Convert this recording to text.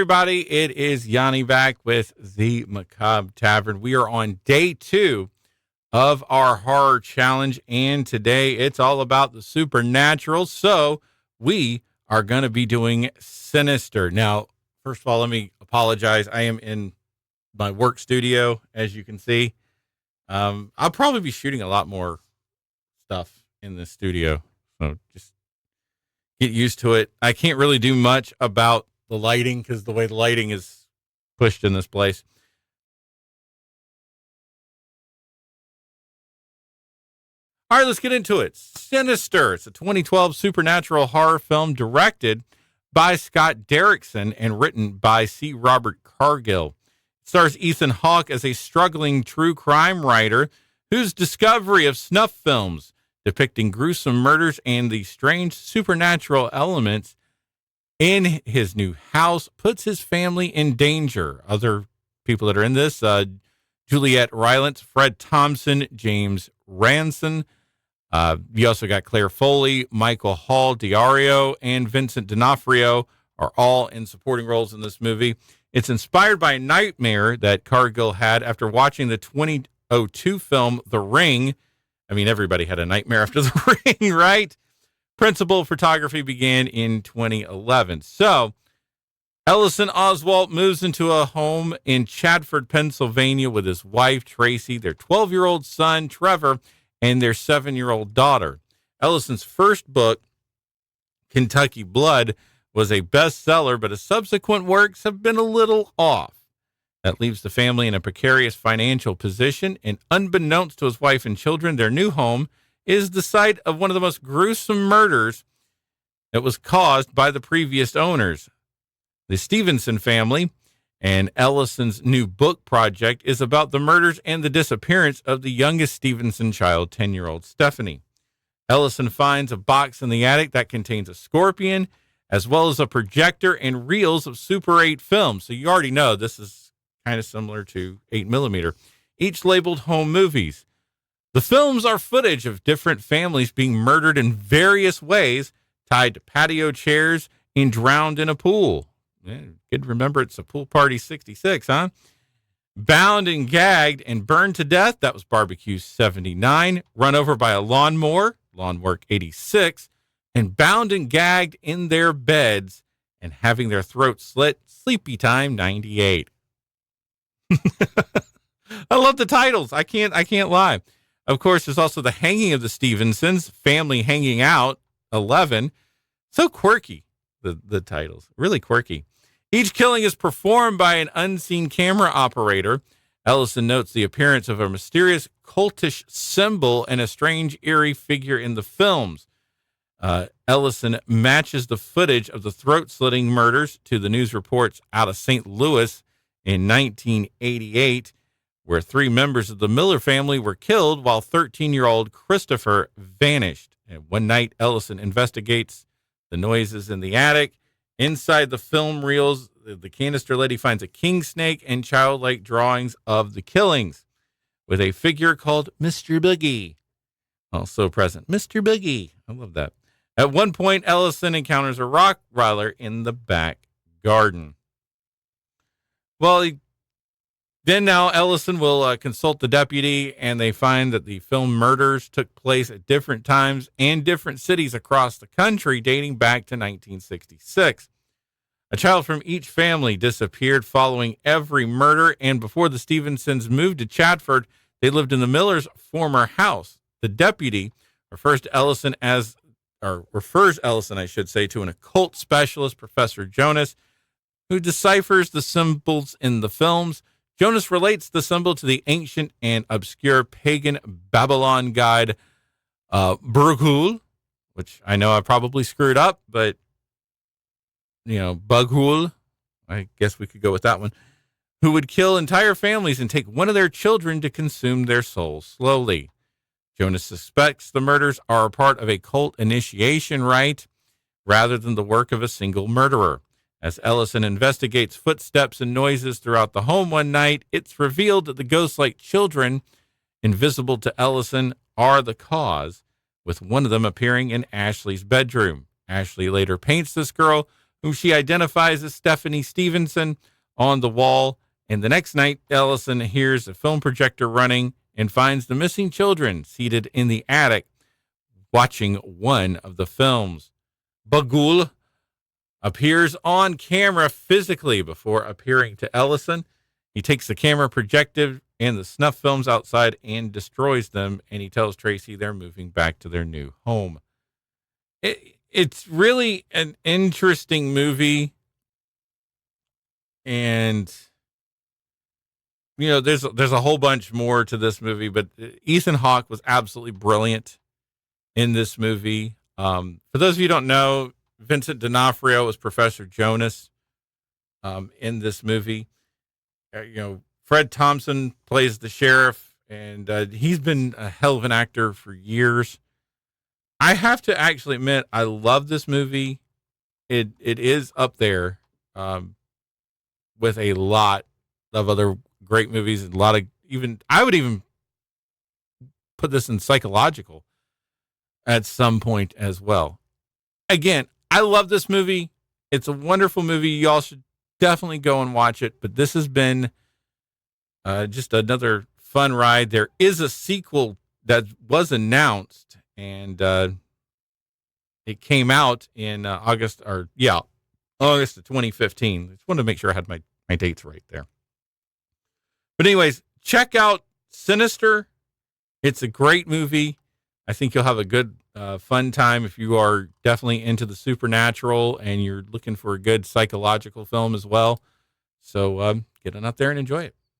everybody. It is Yanni back with the Macabre Tavern. We are on day 2 of our horror challenge, and today it's all about the supernatural. So we are going to be doing Sinister. Now, first of all, let me apologize. I am in my work studio, as you can see. I'll probably be shooting a lot more stuff in this studio, so just get used to it. I can't really do much about the lighting because the way the lighting is pushed in this place. All right, let's get into it. Sinister. It's a 2012 supernatural horror film directed by Scott Derrickson and written by C. Robert Cargill. It stars Ethan Hawke as a struggling true crime writer whose discovery of snuff films depicting gruesome murders and the strange supernatural elements in his new house puts his family in danger. Other people that are in this, Juliette Rylance, Fred Thompson, James Ranson. You also got Claire Foley, Michael Hall, Diario, and Vincent D'Onofrio are all in supporting roles in this movie. It's inspired by a nightmare that Cargill had after watching the 2002 film The Ring. I mean, everybody had a nightmare after The Ring, right? Principal photography began in 2011. So, Ellison Oswalt moves into a home in Chadford, Pennsylvania with his wife, Tracy, their 12-year-old son, Trevor, and their 7-year-old daughter. Ellison's first book, Kentucky Blood, was a bestseller, but his subsequent works have been a little off. That leaves the family in a precarious financial position, and unbeknownst to his wife and children, their new home is the site of one of the most gruesome murders that was caused by the previous owners. The Stevenson family, and Ellison's new book project is about the murders and the disappearance of the youngest Stevenson child, 10-year-old Stephanie. Ellison finds a box in the attic that contains a scorpion, as well as a projector and reels of Super 8 film. So you already know this is kind of similar to 8mm, each labeled home movies. The films are footage of different families being murdered in various ways, tied to patio chairs and drowned in a pool. Yeah, good to remember it's a pool party 66, huh? Bound and gagged and burned to death, that was Barbecue 79. Run over by a lawnmower, Lawn Work 86. And bound and gagged in their beds and having their throats slit, Sleepy Time 98. I love the titles. I can't lie. Of course, there's also The Hanging of the Stevensons, Family Hanging Out, 11. So quirky, the titles. Really quirky. Each killing is performed by an unseen camera operator. Ellison notes the appearance of a mysterious cultish symbol and a strange, eerie figure in the films. Ellison matches the footage of the throat-slitting murders to the news reports out of St. Louis in 1988, where 3 members of the Miller family were killed while 13-year-old Christopher vanished. And one night, Ellison investigates the noises in the attic. Inside the film reels, the canister lady finds a king snake and childlike drawings of the killings, with a figure called Mr. Boogie also present. Mr. Boogie. I love that. At one point, Ellison encounters a Rottweiler in the back garden. Well, then now Ellison will consult the deputy, and they find that the film murders took place at different times and different cities across the country, dating back to 1966. A child from each family disappeared following every murder, and before the Stevensons moved to Chadford, they lived in the Millers' former house. The deputy refers Ellison, I should say, to an occult specialist, Professor Jonas, who deciphers the symbols in the films. Jonas relates the symbol to the ancient and obscure pagan Babylon god Burghul, which I know I probably screwed up, but, Bughul, I guess we could go with that one, who would kill entire families and take one of their children to consume their souls slowly. Jonas suspects the murders are a part of a cult initiation rite rather than the work of a single murderer. As Ellison investigates footsteps and noises throughout the home one night, it's revealed that the ghost-like children, invisible to Ellison, are the cause, with one of them appearing in Ashley's bedroom. Ashley later paints this girl, whom she identifies as Stephanie Stevenson, on the wall. And the next night, Ellison hears a film projector running and finds the missing children seated in the attic watching one of the films. Bagul appears on camera physically before appearing to Ellison. He takes the camera projector and the snuff films outside and destroys them, and he tells Tracy they're moving back to their new home. It's really an interesting movie, and there's a whole bunch more to this movie, but Ethan Hawke was absolutely brilliant in this movie. For those of you who don't know, Vincent D'Onofrio was Professor Jonas in this movie. Fred Thompson plays the sheriff, and he's been a hell of an actor for years. I have to actually admit, I love this movie. It is up there with a lot of other great movies. And I would even put this in psychological at some point as well. Again, I love this movie. It's a wonderful movie. Y'all should definitely go and watch it. But this has been just another fun ride. There is a sequel that was announced, and it came out in August of 2015. I just wanted to make sure I had my dates right there. But anyways, check out Sinister. It's a great movie. I think you'll have a good, fun time if you are definitely into the supernatural and you're looking for a good psychological film as well. So get on out there and enjoy it.